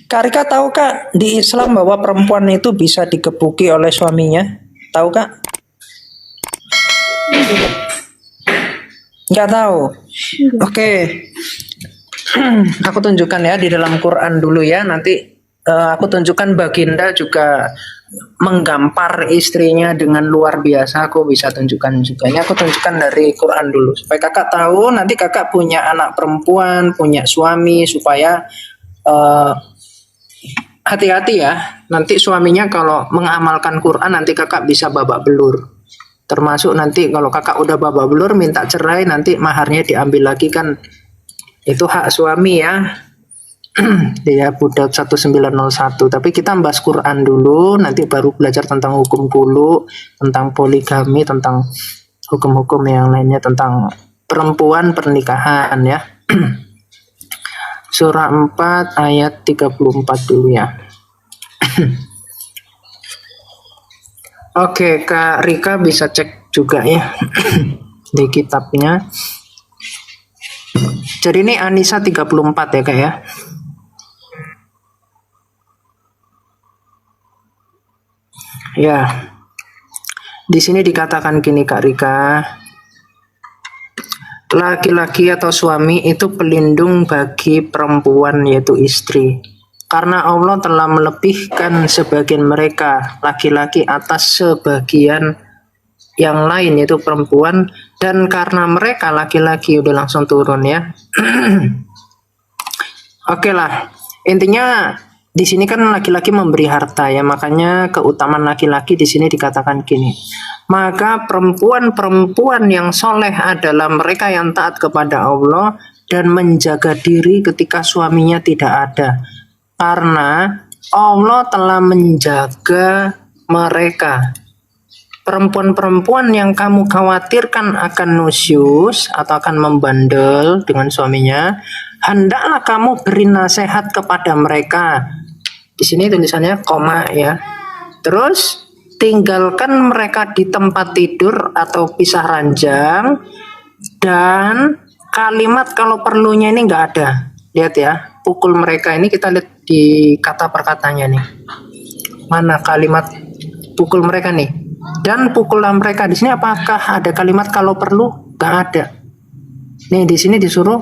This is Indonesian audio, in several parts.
Kak Rika tahu Kak, di Islam bahwa perempuan itu bisa digebuki oleh suaminya? Tahu Kak? Nggak tahu. Oke. Aku tunjukkan ya di dalam Quran dulu ya. Nanti aku tunjukkan Baginda juga menggampar istrinya dengan luar biasa. Aku bisa tunjukkan juga. Ini aku tunjukkan dari Quran dulu supaya kakak tahu. Nanti kakak punya anak perempuan, punya suami, supaya eh, hati-hati ya. Nanti suaminya kalau mengamalkan Quran nanti kakak bisa babak belur. Termasuk nanti kalau kakak udah babak belur minta cerai, nanti maharnya diambil lagi kan, itu hak suami ya. Dia Budak 1901. Tapi kita bahas Quran dulu, nanti baru belajar tentang hukum kulu, tentang poligami, tentang hukum-hukum yang lainnya, tentang perempuan pernikahan ya. Surah 4 ayat 34 dulu ya. Oke, Kak Rika bisa cek juga ya di kitabnya. Jadi ini Anisa 34 ya Kak ya. Ya. Di sini dikatakan gini Kak Rika. Laki-laki atau suami itu pelindung bagi perempuan yaitu istri. Karena Allah telah melebihkan sebagian mereka laki-laki atas sebagian yang lain yaitu perempuan, dan karena mereka laki-laki udah langsung turun ya. Oke lah, intinya di sini kan laki-laki memberi harta ya, makanya keutamaan laki-laki di sini dikatakan gini. Maka perempuan-perempuan yang soleh adalah mereka yang taat kepada Allah dan menjaga diri ketika suaminya tidak ada. Karena Allah telah menjaga mereka. Perempuan-perempuan yang kamu khawatirkan akan nusyus atau akan membandel dengan suaminya, hendaklah kamu beri nasihat kepada mereka. Di sini tulisannya koma ya. Terus tinggalkan mereka di tempat tidur atau pisah ranjang, dan kalimat kalau perlunya ini nggak ada. Lihat ya, pukul mereka ini kita lihat di kata perkataannya nih. Mana kalimat pukul mereka nih? Dan pukullah mereka. Di sini apakah ada kalimat kalau perlu? Nggak ada. Nih di sini disuruh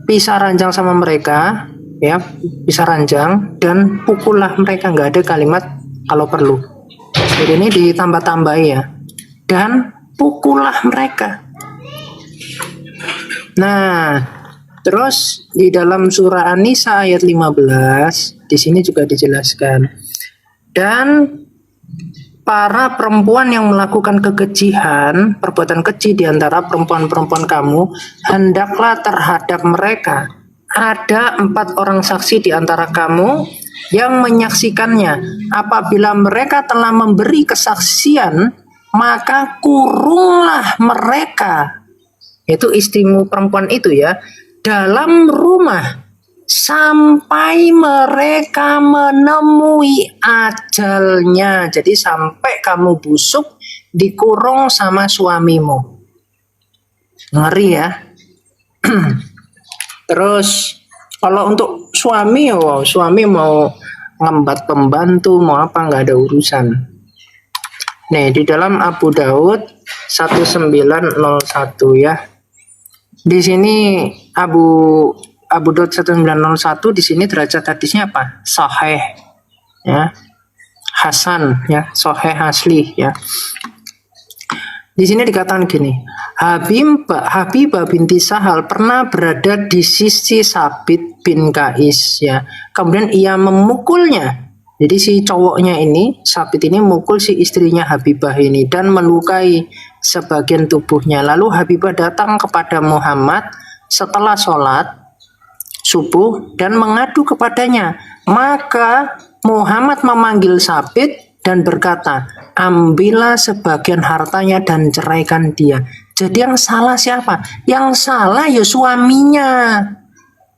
pisah ranjang sama mereka, ya, pisah ranjang dan pukullah mereka. Nggak ada kalimat kalau perlu. Jadi ini ditambah-tambahi ya. Dan pukullah mereka. Nah, terus di dalam surah An-Nisa ayat 15 di sini juga dijelaskan. Dan para perempuan yang melakukan kekejian, perbuatan keji di antara perempuan-perempuan kamu, hendaklah terhadap mereka ada 4 orang saksi di antara kamu yang menyaksikannya. Apabila mereka telah memberi kesaksian, maka kurunglah mereka, itu istrimu perempuan itu ya, dalam rumah sampai mereka menemui ajalnya. Jadi sampai kamu busuk dikurung sama suamimu. Ngeri ya. Terus kalau untuk suami, wow, suami mau ngembat pembantu mau apa nggak ada urusan. Nih di dalam Abu Daud 1901 ya. Di sini Abu Daud 1901 di sini derajat hadisnya apa? Sahih ya. Hasan ya, sahih asli ya. Di sini dikatakan gini, Habibah binti Sahal pernah berada di sisi Sabit bin Kais ya. Kemudian ia memukulnya. Jadi si cowoknya ini, Sabit ini mukul si istrinya Habibah ini dan melukai sebagian tubuhnya. Lalu Habibah datang kepada Muhammad setelah sholat subuh dan mengadu kepadanya. Maka Muhammad memanggil Sabit dan berkata, ambillah sebagian hartanya dan ceraikan dia. Jadi yang salah siapa? Yang salah ya suaminya.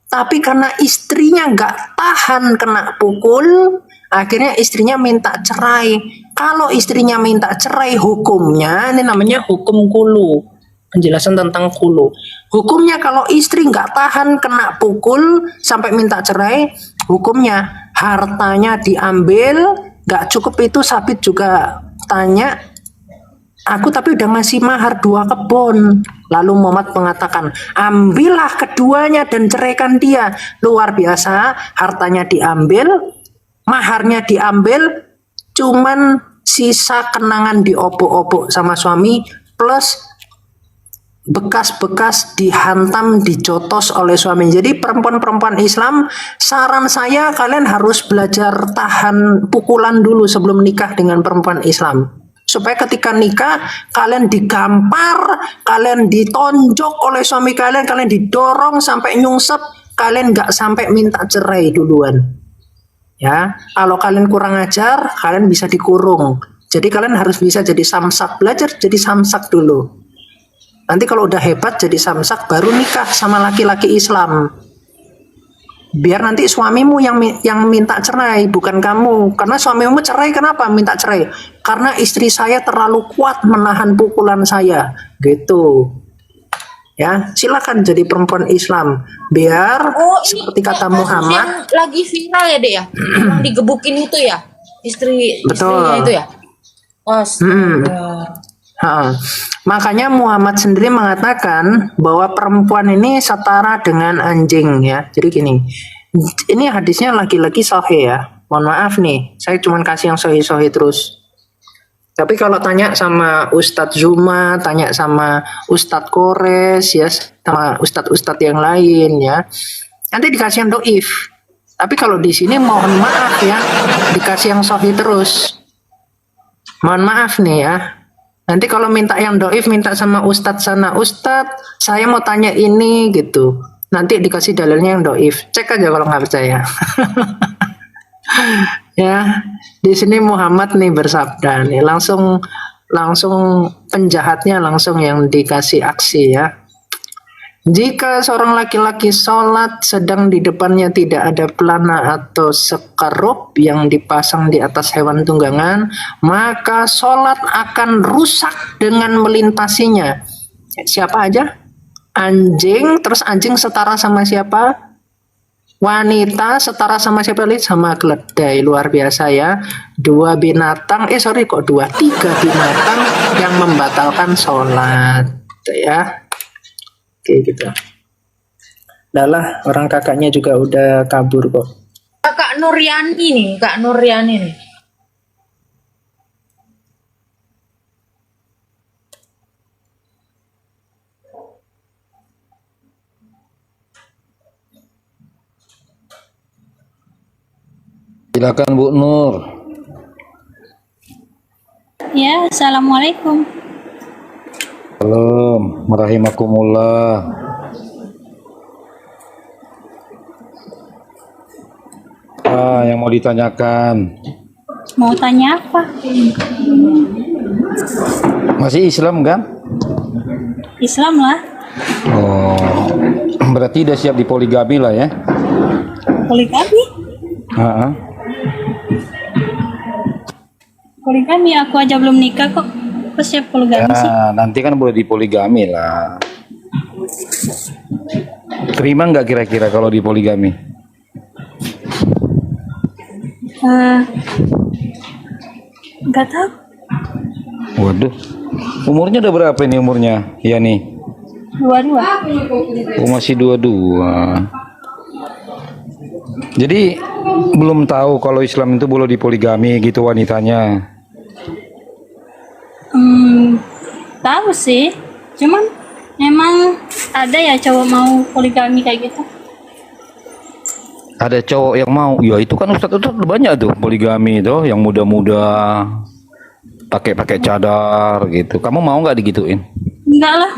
Tapi karena istrinya nggak tahan kena pukul, akhirnya istrinya minta cerai. Kalau istrinya minta cerai, hukumnya ini namanya hukum kulu. Penjelasan tentang khulu. Hukumnya kalau istri nggak tahan kena pukul sampai minta cerai, hukumnya hartanya diambil, nggak cukup itu Sabit juga tanya, aku tapi udah ngasih mahar 2 kebun. Lalu Muhammad mengatakan, ambillah keduanya dan ceraikan dia. Luar biasa, hartanya diambil, maharnya diambil, cuman sisa kenangan diopok-opok sama suami, plus bekas-bekas dihantam, dijotos oleh suami. Jadi perempuan-perempuan Islam, saran saya kalian harus belajar tahan pukulan dulu sebelum nikah dengan perempuan Islam. Supaya ketika nikah, kalian digampar, kalian ditonjok oleh suami kalian, kalian didorong sampai nyungsep, kalian nggak sampai minta cerai duluan. Ya, kalau kalian kurang ajar, kalian bisa dikurung. Jadi kalian harus bisa jadi samsak, belajar jadi samsak dulu. Nanti kalau udah hebat jadi samsak baru nikah sama laki-laki Islam. Biar nanti suamimu yang minta cerai, bukan kamu. Karena suamimu cerai kenapa? Minta cerai. Karena istri saya terlalu kuat menahan pukulan saya. Gitu. Ya, silakan jadi perempuan Islam. Biar seperti kata Muhammad. Yang lagi viral ya, Dek ya. Yang digebukin itu ya. Istrinya itu ya. Makanya Muhammad sendiri mengatakan bahwa perempuan ini setara dengan anjing ya. Jadi gini, ini hadisnya lagi-lagi sahih ya. Mohon maaf nih, saya cuma kasih yang sahih-sahih terus. Tapi kalau tanya sama Ustadz Zuma, tanya sama Ustadz Kores ya, sama Ustadz-Ustadz yang lain ya, nanti dikasih yang doif. Tapi kalau di sini mohon maaf ya, dikasih yang sahih terus. Mohon maaf nih ya. Nanti kalau minta yang doif, minta sama Ustadz sana, Ustadz saya mau tanya ini gitu. Nanti dikasih dalilnya yang doif. Cek aja kalau nggak percaya. Ya, di sini Muhammad nih bersabda nih, langsung penjahatnya langsung yang dikasih aksi ya. Jika seorang laki-laki sholat sedang di depannya tidak ada pelana atau sekerup yang dipasang di atas hewan tunggangan, maka sholat akan rusak dengan melintasinya. Siapa aja? Anjing, terus anjing setara sama siapa? Wanita setara sama siapa? Sama keledai. Luar biasa ya. 3 binatang yang membatalkan sholat ya. Oke gitu. Lah orang kakaknya juga udah kabur kok. Kak Nuriani nih. Silakan Bu Nur. Ya, assalamualaikum. Salam, rahimakumullah. Yang mau ditanyakan? Mau tanya apa? Masih Islam kan? Islam lah. Oh, berarti udah siap dipoligami lah ya? Poligami? Poligami, aku aja belum nikah kok. Aku siap poligami sih. Nanti kan boleh dipoligami lah. Terima nggak kira-kira kalau dipoligami? Nggak tahu. Waduh, umurnya udah berapa ini umurnya? Ya nih. 22. Oh, masih 22. Jadi belum tahu kalau Islam itu boleh dipoligami gitu wanitanya. Tahu sih. Cuman memang ada ya cowok mau poligami kayak gitu. Ada cowok yang mau, ya itu kan Ustadz banyak tuh poligami itu, yang muda-muda pakai cadar gitu. Kamu mau nggak digituin? Enggak lah.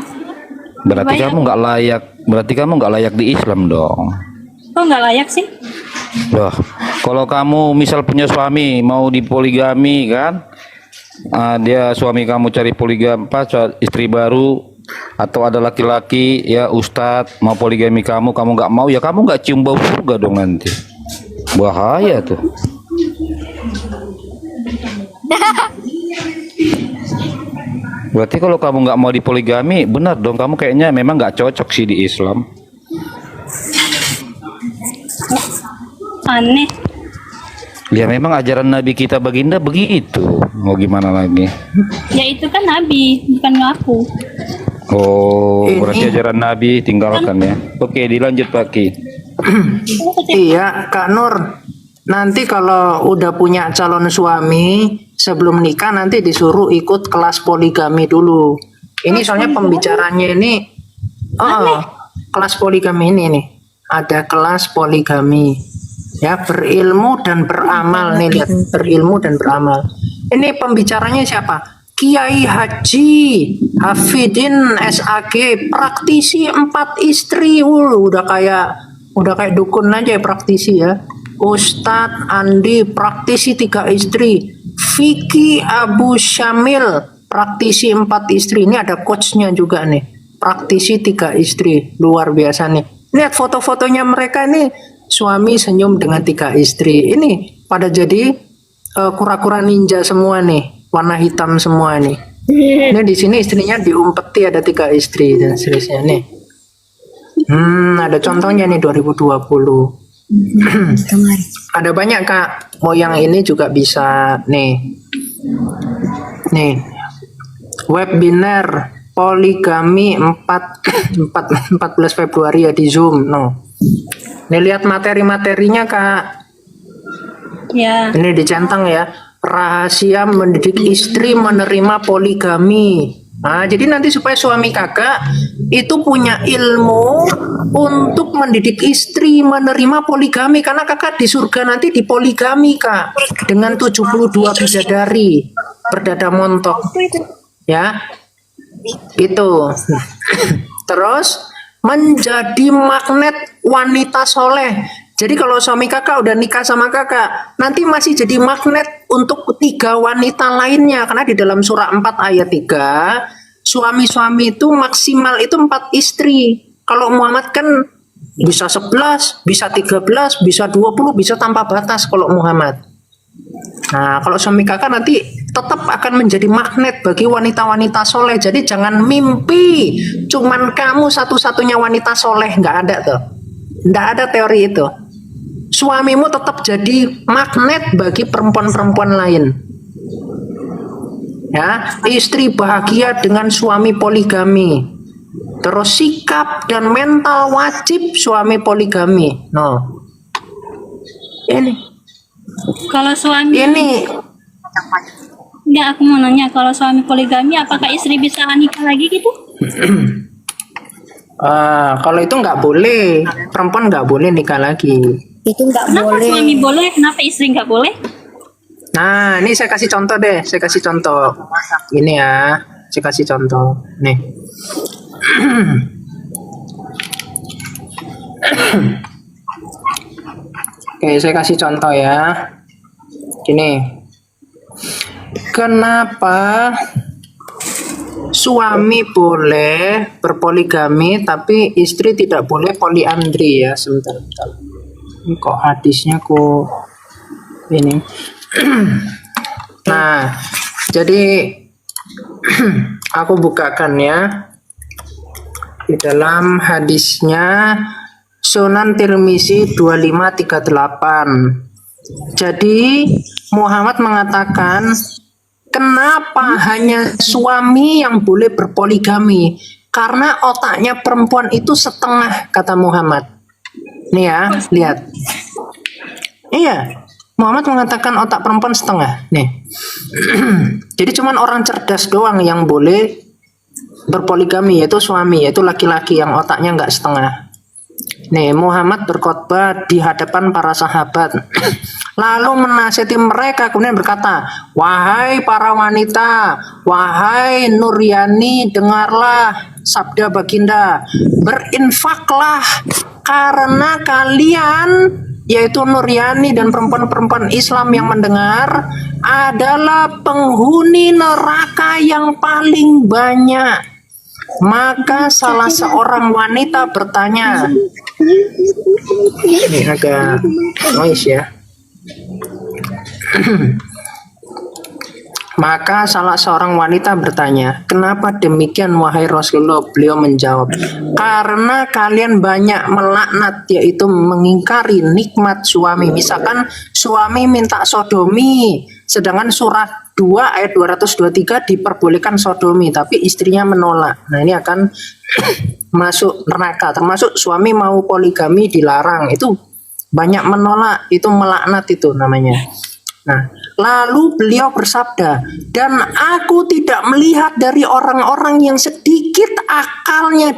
Berarti kamu nggak layak di Islam dong. Kok nggak layak sih? Loh, kalau kamu misal punya suami mau dipoligami kan, dia suami kamu cari poligami istri baru, atau ada laki-laki ya Ustadz mau poligami kamu nggak mau, ya kamu nggak cium bau surga dong nanti. Bahaya tuh. Berarti kalau kamu nggak mau dipoligami, benar dong, kamu kayaknya memang nggak cocok sih di Islam. Aneh. Ya memang ajaran Nabi kita baginda begitu. Mau gimana lagi? Ya itu kan Nabi, bukan aku. Oh, berarti ajaran Nabi tinggalkan ya. Oke, dilanjut Pak Ki. Iya, Kak Nur. Nanti kalau udah punya calon suami, sebelum nikah nanti disuruh ikut kelas poligami dulu. Ini soalnya pembicaranya ini, kelas poligami ini nih. Ada kelas poligami. Ya, berilmu dan beramal nih, lihat, berilmu dan beramal. Ini pembicaranya siapa? Kiai Haji Hafidin SAG, praktisi 4 istri. Udah kayak dukun aja ya, praktisi ya. Ustadz Andi, praktisi 3 istri. Vicky Abu Syamil, praktisi 4 istri. Ini ada coachnya juga nih, praktisi 3 istri. Luar biasa nih. Lihat foto-fotonya mereka ini, suami senyum dengan 3 istri. Ini pada jadi kura-kura ninja semua nih, warna hitam semua nih. Ini di sini istrinya diumpeti ada 3 istri dan seterusnya nih. Ada contohnya nih 2020. Ada banyak Kak. Mau yang ini juga bisa nih. Nih. Webinar poligami 14 Februari ya di Zoom. Nih lihat materi-materinya Kak. Ya. Ini dicentang ya. Rahasia mendidik istri menerima poligami. Nah, jadi nanti supaya suami kakak itu punya ilmu untuk mendidik istri menerima poligami, karena kakak di surga nanti dipoligami Kak dengan 72 bidadari berdada montok. Ya. Itu. Terus menjadi magnet wanita soleh. Jadi kalau suami kakak udah nikah sama kakak, nanti masih jadi magnet untuk 3 wanita lainnya. Karena di dalam surah 4 ayat 3, suami-suami itu maksimal itu 4 istri. Kalau Muhammad kan bisa 11, bisa 13, bisa 20, bisa tanpa batas kalau Muhammad. Nah, kalau suami kakak nanti tetap akan menjadi magnet bagi wanita-wanita soleh. Jadi jangan mimpi cuman kamu satu-satunya wanita soleh. Nggak ada tuh. Nggak ada teori itu. Suamimu tetap jadi magnet bagi perempuan-perempuan lain. Ya, istri bahagia dengan suami poligami. Terus sikap dan mental wajib suami poligami. Ini. Kalau suami Ini. Enggak, aku mau nanya, kalau suami poligami apakah istri bisa nikah lagi gitu? Kalau itu nggak boleh, perempuan nggak boleh nikah lagi. Itu nggak Kenapa boleh. suami boleh, kenapa istri nggak boleh? Nah, ini saya kasih contoh deh. Saya kasih contoh. Ini ya, saya kasih contoh. Nih. Oke, saya kasih contoh ya. Gini. Kenapa suami boleh berpoligami tapi istri tidak boleh poliandri ya? Sebentar. Ini kok hadisnya kok ini. Nah, jadi aku bukakan ya. Di dalam hadisnya Sunan Tirmizi 2538. Jadi Muhammad mengatakan, kenapa hanya suami yang boleh berpoligami? Karena otaknya perempuan itu setengah, kata Muhammad. Nih ya, lihat. Iya, Muhammad mengatakan otak perempuan setengah. Nih. Jadi cuman orang cerdas doang yang boleh berpoligami, yaitu suami, yaitu laki-laki yang otaknya nggak setengah. Nih, Muhammad berkhotbah di hadapan para sahabat. Lalu menasihati mereka, kemudian berkata, wahai para wanita, wahai Nuryani, dengarlah sabda baginda, berinfaklah karena kalian, yaitu Nuryani dan perempuan-perempuan Islam yang mendengar, adalah penghuni neraka yang paling banyak. Maka salah seorang wanita bertanya, ini agak noise ya. Maka salah seorang wanita bertanya, kenapa demikian wahai Rasulullah? Beliau menjawab, karena kalian banyak melaknat, yaitu mengingkari nikmat suami. Misalkan suami minta sodomi, sedangkan surah 2 ayat 223 diperbolehkan sodomi, tapi istrinya menolak. Nah ini akan masuk neraka. Termasuk suami mau poligami dilarang, itu banyak menolak, itu melaknat itu namanya. Nah, lalu beliau bersabda, dan aku tidak melihat dari orang-orang yang sedikit akalnya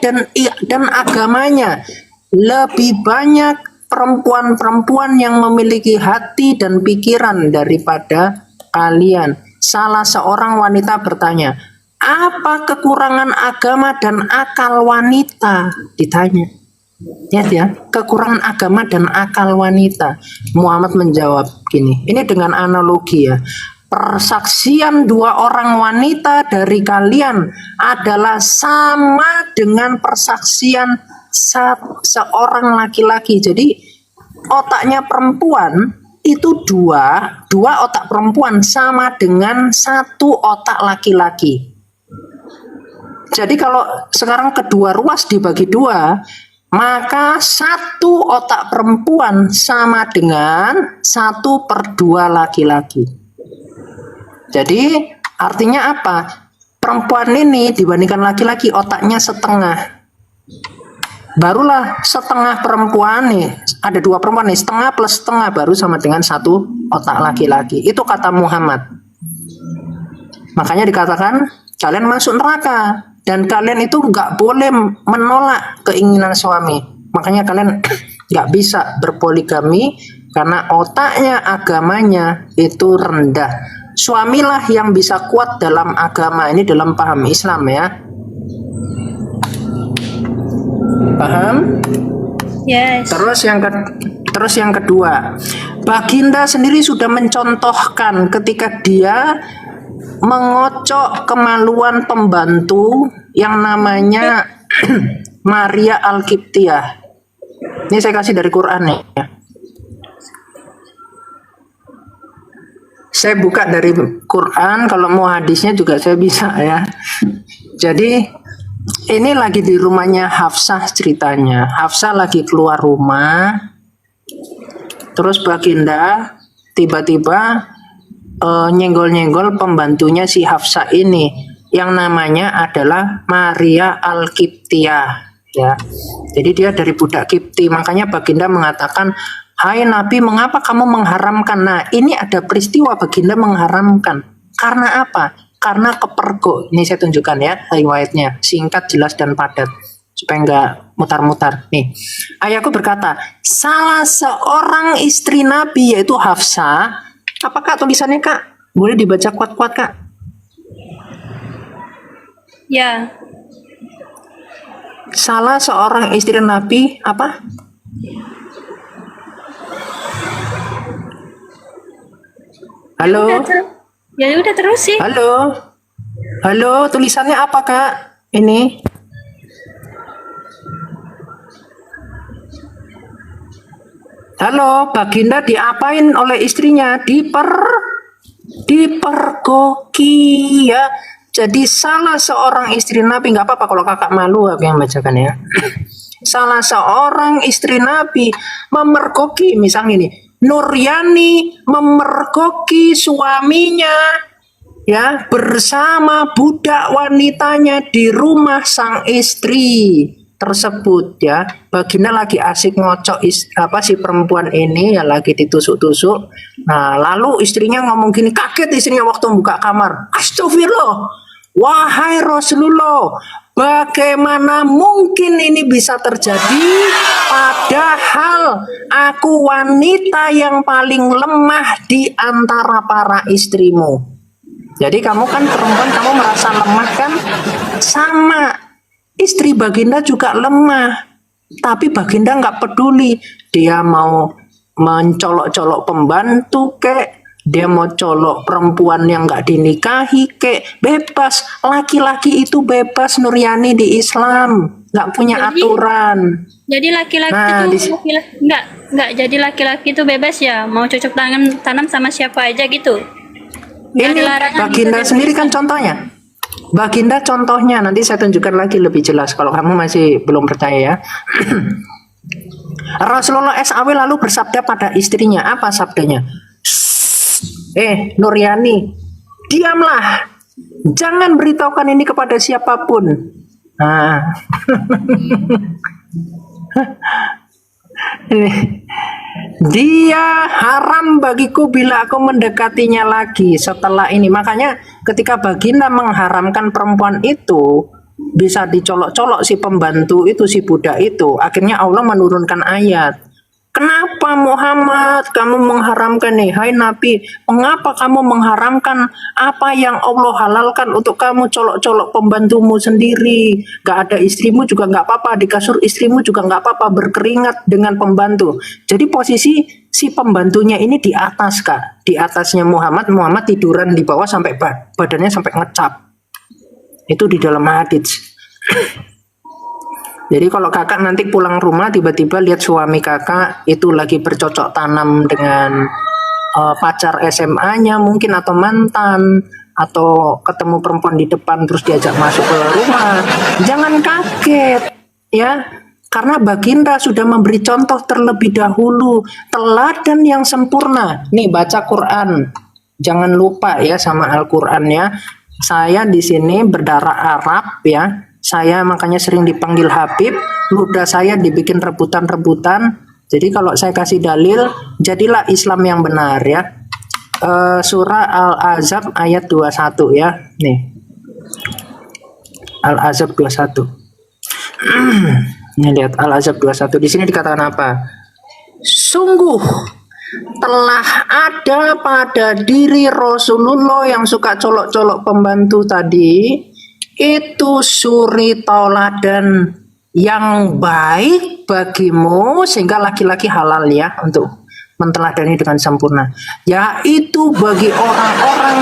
dan agamanya lebih banyak perempuan-perempuan yang memiliki hati dan pikiran daripada kalian. Salah seorang wanita bertanya, apa kekurangan agama dan akal wanita? Ditanya. Ya, kekurangan agama dan akal wanita. Muhammad menjawab gini, ini dengan analogi ya. Persaksian 2 orang wanita dari kalian adalah sama dengan persaksian seorang laki-laki. Jadi otaknya perempuan itu dua otak perempuan sama dengan 1 otak laki-laki. Jadi kalau sekarang kedua ruas dibagi 2, maka 1 otak perempuan sama dengan 1/2 laki-laki. Jadi artinya apa? Perempuan ini dibandingkan laki-laki otaknya setengah. Barulah setengah perempuan nih, ada 2 perempuan nih, setengah plus setengah baru sama dengan 1 otak laki-laki. Itu kata Muhammad. Makanya dikatakan kalian masuk neraka. Dan kalian itu nggak boleh menolak keinginan suami. Makanya kalian nggak bisa berpoligami karena otaknya, agamanya itu rendah. Suamilah yang bisa kuat dalam agama. Ini dalam paham Islam ya. Paham? Yes. Terus yang kedua, Baginda sendiri sudah mencontohkan ketika dia mengocok kemaluan pembantu yang namanya Maria Al-Qibtiyah. Ini saya kasih dari Quran ya. Saya buka dari Quran, kalau mau hadisnya juga saya bisa ya. Jadi ini lagi di rumahnya Hafsah ceritanya. Hafsah lagi keluar rumah, terus Baginda tiba-tiba nyenggol-nyenggol pembantunya si Hafsah ini yang namanya adalah Maria Al-Qibtiyah ya. Jadi dia dari budak Qibti, makanya Baginda mengatakan, "Hai Nabi, mengapa kamu mengharamkan?" Nah, ini ada peristiwa Baginda mengharamkan. Karena apa? Karena kepergok. Ini saya tunjukkan ya riwayatnya, singkat, jelas dan padat supaya nggak mutar-mutar. Nih, ayahku berkata, salah seorang istri Nabi yaitu Hafsah. Apa Kak tulisannya Kak? Boleh dibaca kuat-kuat Kak? Ya. Salah seorang istri Nabi apa? Halo? Ya udah terus sih. Halo? Halo, tulisannya apa Kak? Ini? Halo, Baginda diapain oleh istrinya? Dipergoki ya. Jadi salah seorang istri Nabi, nggak apa-apa kalau kakak malu aku yang bacakan ya. Salah seorang istri Nabi memergoki, misalnya ini, Nuryani memergoki suaminya ya bersama budak wanitanya di rumah sang istri tersebut ya. Baginda lagi asik ngocok si perempuan ini ya, lagi ditusuk-tusuk. Nah lalu istrinya ngomong gini, kaget istrinya waktu buka kamar, astagfirullah, wahai Rasulullah, bagaimana mungkin ini bisa terjadi, padahal aku wanita yang paling lemah di antara para istrimu. Jadi kamu kan perempuan, kamu merasa lemah kan? Sama, istri Baginda juga lemah, tapi Baginda nggak peduli. Dia mau mencolok-colok pembantu kek, dia mau colok perempuan yang nggak dinikahi kek, bebas. Laki-laki itu bebas Nuryani di Islam, nggak punya aturan. Jadi laki-laki itu enggak jadi laki-laki itu bebas ya, mau cocok tanam sama siapa aja gitu. Nggak ada Ini larangan Baginda gitu, sendiri kan contohnya. Baginda contohnya, nanti saya tunjukkan lagi lebih jelas kalau kamu masih belum percaya ya. Rasulullah SAW lalu bersabda pada istrinya, apa sabdanya? Nuryani, diamlah, jangan beritahukan ini kepada siapapun. Nah, ini. Dia haram bagiku bila aku mendekatinya lagi setelah ini. Makanya ketika Baginda mengharamkan perempuan itu, bisa dicolok-colok si pembantu itu, si budak itu, akhirnya Allah menurunkan ayat. Kenapa Muhammad kamu mengharamkan nih? Hai Nabi, mengapa kamu mengharamkan apa yang Allah halalkan untuk kamu colok-colok pembantumu sendiri? Gak ada istrimu juga gak apa-apa, di kasur istrimu juga gak apa-apa, berkeringat dengan pembantu. Jadi posisi si pembantunya ini di atas Kak, di atasnya Muhammad, Muhammad tiduran di bawah sampai badannya sampai ngecap. Itu di dalam hadits. Jadi kalau kakak nanti pulang rumah tiba-tiba lihat suami kakak itu lagi bercocok tanam dengan pacar SMA-nya mungkin atau mantan, atau ketemu perempuan di depan terus diajak masuk ke rumah, jangan kaget ya, karena Baginda sudah memberi contoh terlebih dahulu, teladan yang sempurna. Nih baca Quran, jangan lupa ya sama Al-Quran ya. Saya di sini berdarah Arab ya. Saya makanya sering dipanggil Habib, ludah saya dibikin rebutan-rebutan. Jadi kalau saya kasih dalil, jadilah Islam yang benar ya. Surah Al-Ahzab ayat 21 ya. Nih. Al-Ahzab 21. Ini lihat Al-Ahzab 21. Di sini dikatakan apa? Sungguh telah ada pada diri Rasulullah yang suka colok-colok pembantu tadi, itu suri tauladan yang baik bagimu, sehingga laki-laki halal ya untuk menteladani dengan sempurna, yaitu bagi orang-orang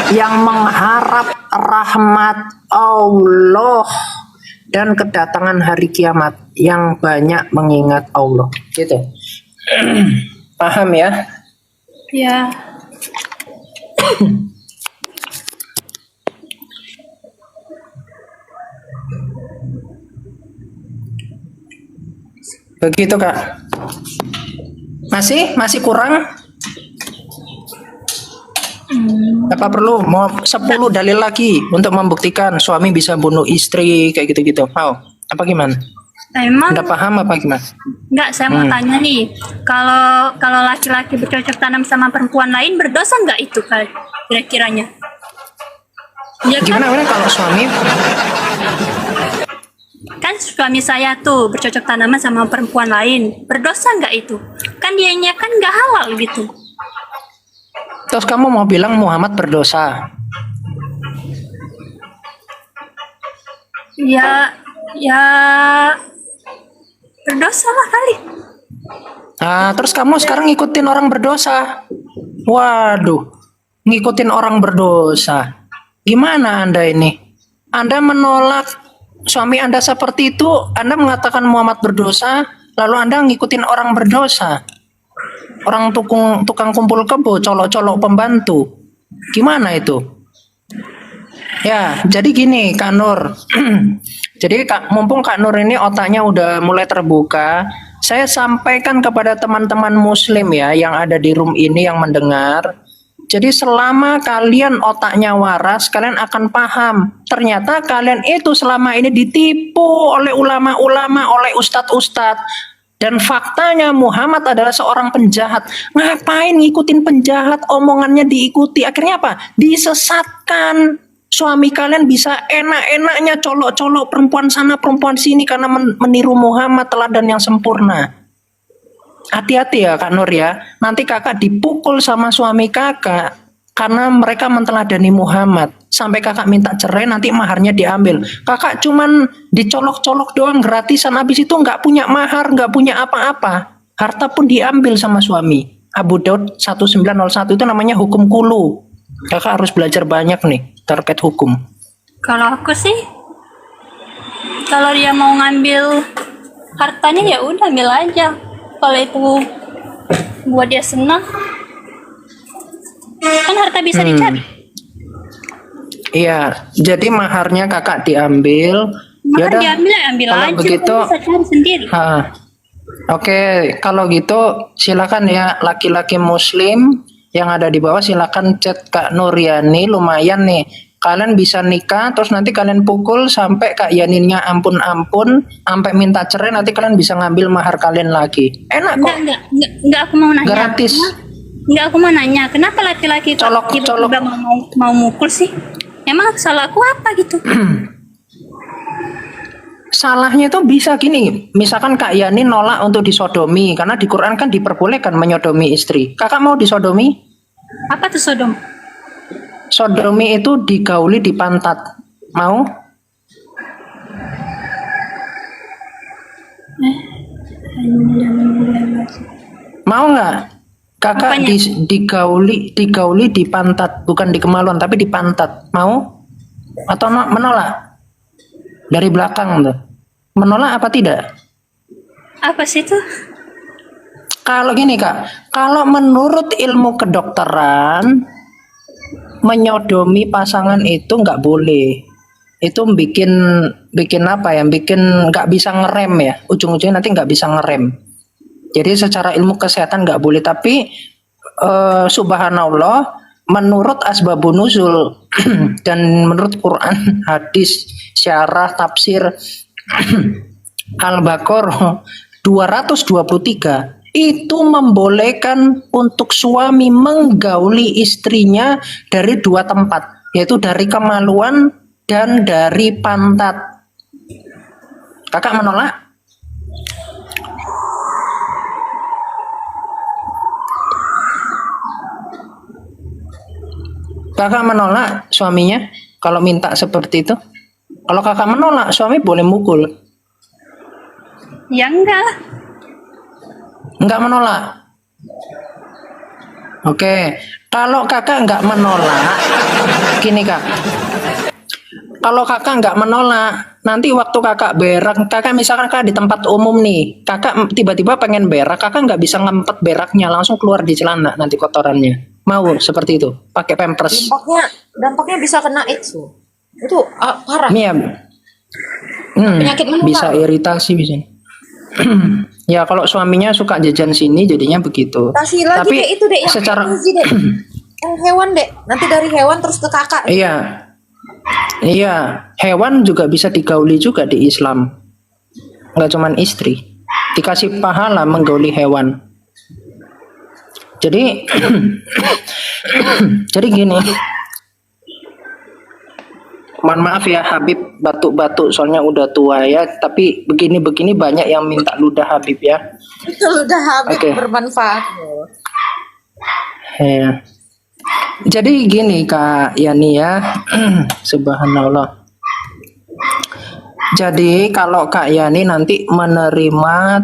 yang mengharap rahmat Allah dan kedatangan hari kiamat, yang banyak mengingat Allah. Gitu. Paham ya? Ya. Begitu Kak. Masih kurang? Apa perlu mau 10 dalil lagi untuk membuktikan suami bisa bunuh istri kayak gitu-gitu? Mau? Apa gimana? Emang Udah paham apa gimana? enggak, saya mau tanya nih, kalau laki-laki bercocok tanam sama perempuan lain berdosa nggak itu kira-kiranya? Ya kan, Gimana kalau suami? kan suami saya tuh bercocok tanaman sama perempuan lain, berdosa nggak itu? Kan dianya kan nggak halal gitu. Terus kamu mau bilang Muhammad berdosa? Ya berdosa lah kali. Nah, terus kamu sekarang ngikutin orang berdosa. Waduh, ngikutin orang berdosa. Gimana Anda ini? Anda menolak suami Anda seperti itu, Anda mengatakan Muhammad berdosa, lalu Anda ngikutin orang berdosa. Orang tukang kumpul kebo, colok-colok pembantu. Gimana itu? Ya, jadi gini Kak Nur. Jadi mumpung Kak Nur ini otaknya udah mulai terbuka, saya sampaikan kepada teman-teman muslim ya yang ada di room ini yang mendengar. Jadi selama kalian otaknya waras, kalian akan paham. Ternyata kalian itu selama ini ditipu oleh ulama-ulama, oleh ustadz-ustadz. Dan faktanya Muhammad adalah seorang penjahat. Ngapain ngikutin penjahat, omongannya diikuti. Akhirnya apa? Disesatkan. Suami kalian bisa enak-enaknya colok-colok perempuan sana, perempuan sini karena meniru Muhammad, teladan yang sempurna. Hati-hati ya Kak Nur ya. Nanti kakak dipukul sama suami kakak karena mereka menteladani Muhammad. Sampai kakak minta cerai, nanti maharnya diambil. Kakak cuman dicolok-colok doang gratisan, habis itu nggak punya mahar, nggak punya apa-apa. Harta pun diambil sama suami. Abu Daud 1901 itu namanya hukum kulu. Kakak harus belajar banyak nih terkait hukum. Kalau aku sih, kalau dia mau ngambil hartanya ya udah ambil aja. Kalau itu buat dia senang, kan harta bisa dicari. Iya, jadi maharnya kakak diambil. Ya Maka udah, diambil, ambil kalau aja. begitu, Kan bisa cari sendiri. oke, kalau gitu silakan ya laki-laki muslim yang ada di bawah silakan chat Kak Nuriani, lumayan nih. Kalian bisa nikah terus nanti kalian pukul sampai Kak Yaninnya ampun-ampun sampai minta cerai, nanti kalian bisa ngambil mahar kalian lagi. Enak kok, Enggak, aku mau nanya. gratis. Enggak, aku mau nanya. Kenapa laki-laki kok Colok, tiba-tiba colok. mau mukul sih? Emang salah aku apa gitu? Salahnya itu bisa gini, misalkan Kak Yani nolak untuk disodomi karena di Quran kan diperbolehkan menyodomi istri. Kakak mau disodomi? Apa tuh sodom? Sodomi itu digauli di pantat. Mau? Mau nggak? Kakak Apanya? digauli di pantat, bukan di kemaluan tapi di pantat. Mau? Atau menolak? Dari belakang tuh. Menolak apa tidak? Apa sih itu? Kalau gini Kak, kalau menurut ilmu kedokteran menyodomi pasangan itu nggak boleh. Itu bikin apa ya? Bikin nggak bisa ngerem ya. Ujung-ujungnya nanti nggak bisa ngerem. Jadi secara ilmu kesehatan nggak boleh. Tapi subhanallah, menurut asbabun nuzul dan menurut Quran, hadis, syarah, tafsir Al-Baqarah 223 itu membolehkan untuk suami menggauli istrinya dari dua tempat, yaitu dari kemaluan dan dari pantat. Kakak menolak? Kakak menolak suaminya kalau minta seperti itu? Kalau kakak menolak, suami boleh mukul. Ya enggak lah. Enggak menolak. Oke, kalau kakak enggak menolak, gini kak. Kalau kakak enggak menolak, nanti waktu kakak berak, kakak misalkan kakak di tempat umum nih, kakak tiba-tiba pengen berak, kakak enggak bisa ngempet beraknya, langsung keluar di celana nanti kotorannya. Mau seperti itu, pakai pampers. Dampaknya bisa kena AIDS loh. Itu parah. Iya. Penyakit menular. Bisa iritasi bisa. Ya kalau suaminya suka jajan sini jadinya begitu. Kasih lagi Tapi deh itu deh yang secara gizi, deh. Yang hewan deh. Nanti dari hewan terus ke kakak. iya. Iya, hewan juga bisa digauli juga di Islam. Nggak cuman istri. Dikasih pahala menggauli hewan. Jadi jadi gini. Mohon maaf ya Habib, batuk-batuk soalnya udah tua ya, tapi begini-begini banyak yang minta ludah Habib ya. Itu udah habis Oke. bermanfaat loh. Ya. Jadi gini Kak Yani ya, subhanallah. Jadi kalau Kak Yani nanti menerima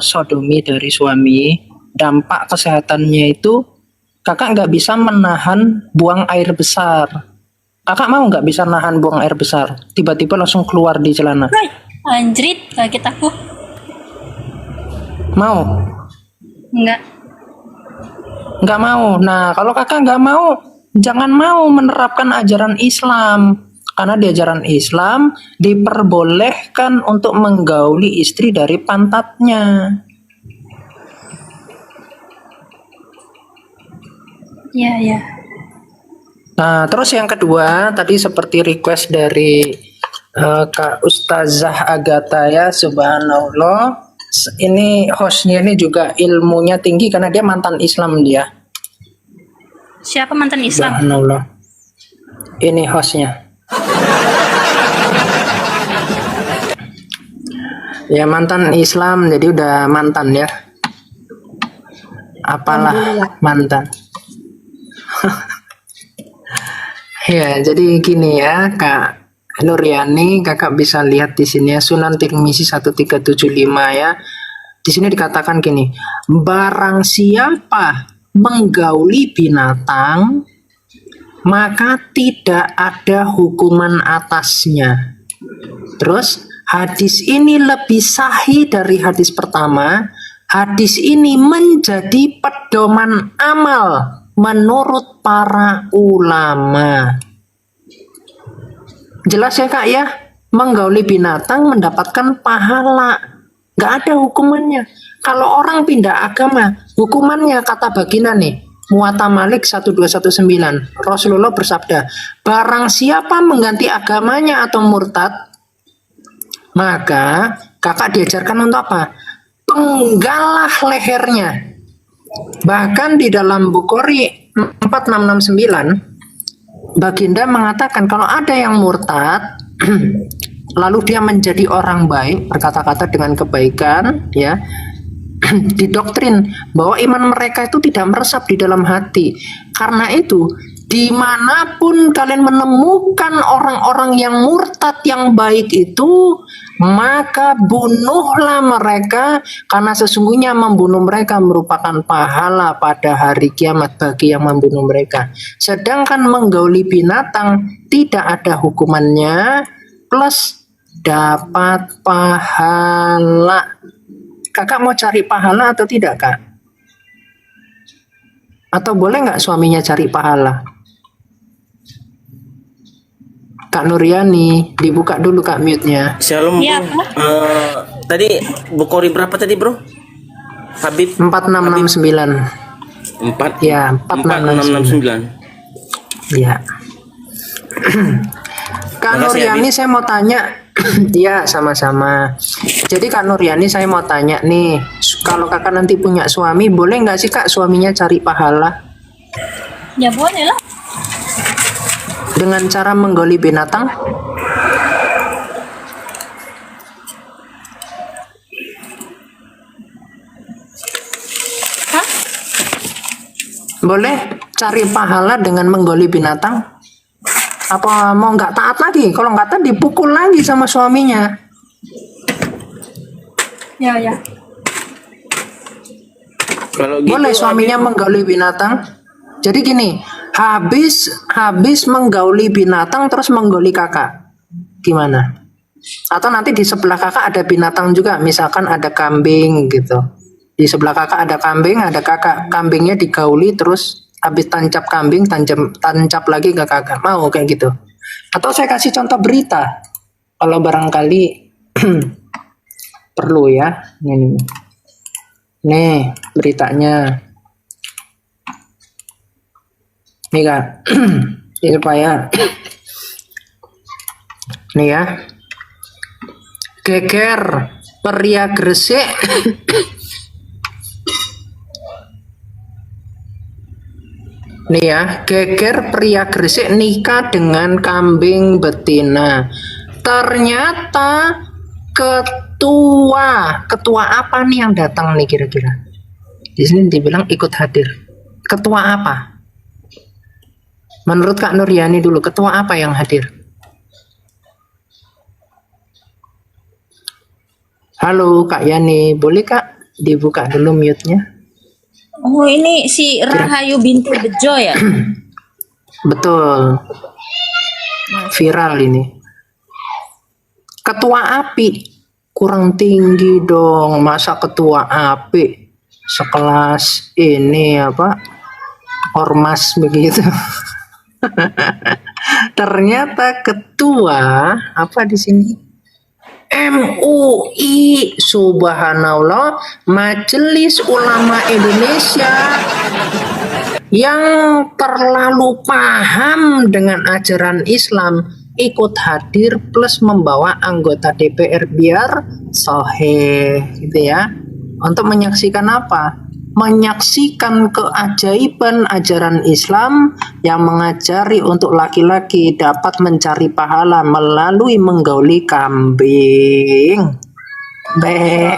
sodomi dari suami, dampak kesehatannya itu kakak nggak bisa menahan buang air besar. Kakak mau nggak bisa nahan buang air besar? Tiba-tiba langsung keluar di celana. Hai, anjrit, kaget aku. Mau? Enggak. Nggak mau. Nah, kalau kakak nggak mau, jangan mau menerapkan ajaran Islam. Karena di ajaran Islam diperbolehkan untuk menggauli istri dari pantatnya. Iya, iya. Nah, terus yang kedua, tadi seperti request dari Kak Ustazah Agatha ya, subhanallah. Ini hostnya ini juga ilmunya tinggi karena dia mantan Islam dia. Siapa mantan Islam? Subhanallah. Ini hostnya. Ya mantan Islam, jadi udah mantan ya. Apalah mantan. Ya, jadi gini ya, Kak Nuriani, kakak bisa lihat di sini ya, Sunan Tirmizi 1375 ya. Di sini dikatakan gini, barang siapa menggauli binatang, maka tidak ada hukuman atasnya. Terus, hadis ini lebih sahih dari hadis pertama. Hadis ini menjadi pedoman amal menurut para ulama. Jelas ya Kak ya, menggauli binatang mendapatkan pahala, nggak ada hukumannya. Kalau orang pindah agama, hukumannya kata baginda nih, Muwatta Malik 1219, Rasulullah bersabda, barang siapa mengganti agamanya atau murtad, maka kakak diajarkan untuk apa? Penggalah lehernya. Bahkan di dalam Bukhari 4669, Baginda mengatakan kalau ada yang murtad lalu dia menjadi orang baik, berkata-kata dengan kebaikan, ya, didoktrin bahwa iman mereka itu tidak meresap di dalam hati. Karena itu dimanapun kalian menemukan orang-orang yang murtad yang baik itu, maka bunuhlah mereka, karena sesungguhnya membunuh mereka merupakan pahala pada hari kiamat bagi yang membunuh mereka. Sedangkan menggauli binatang tidak ada hukumannya, plus dapat pahala. Kakak mau cari pahala atau tidak, Kak? Atau boleh nggak suaminya cari pahala? Kak Nuryani, dibuka dulu Kak mute-nya. Shalom Iya, bro. Pak. Tadi Bukhari berapa tadi bro? Habib 4669. 4 Ya, 4669. Ya. Kak Makasih, Nuryani saya mau tanya. Ya, sama-sama. Jadi Kak Nuryani saya mau tanya nih, kalau kakak nanti punya suami, boleh nggak sih Kak suaminya cari pahala Ya boleh lah. dengan cara menggauli binatang? Hah? Boleh cari pahala dengan menggauli binatang? Apa mau nggak taat lagi? Kalau nggak taat dipukul lagi sama suaminya. Ya, ya. Kalau gitu Boleh suaminya menggauli binatang. Jadi gini, habis menggauli binatang terus menggauli kakak, gimana? Atau nanti di sebelah kakak ada binatang juga, misalkan ada kambing gitu. Di sebelah kakak ada kambing, ada kakak, kambingnya digauli terus habis tancap kambing, tancap lagi ke kakak. Mau kayak gitu? Atau saya kasih contoh berita, kalau barangkali perlu ya. Nih beritanya. Nih Kak, ini Pak ya. Nih ya. Geger pria Gresik. Nih ya, geger pria Gresik nikah dengan kambing betina. Ternyata ketua apa nih yang datang nih kira-kira? Di sini dibilang ikut hadir. Ketua apa? Menurut Kak Nuryani dulu, ketua apa yang hadir? Halo Kak Yani, boleh Kak dibuka dulu mute-nya? Oh, ini si Rahayu binti Bejo ya? Betul. Viral ini. Ketua API kurang tinggi dong, masa ketua API sekelas ini apa? Ormas begitu. Ternyata ketua apa di sini? MUI, subhanallah, Majelis Ulama Indonesia, yang terlalu paham dengan ajaran Islam ikut hadir plus membawa anggota DPR biar sahih gitu ya. Untuk menyaksikan apa? Menyaksikan keajaiban ajaran Islam yang mengajari untuk laki-laki dapat mencari pahala melalui menggauli kambing. Be.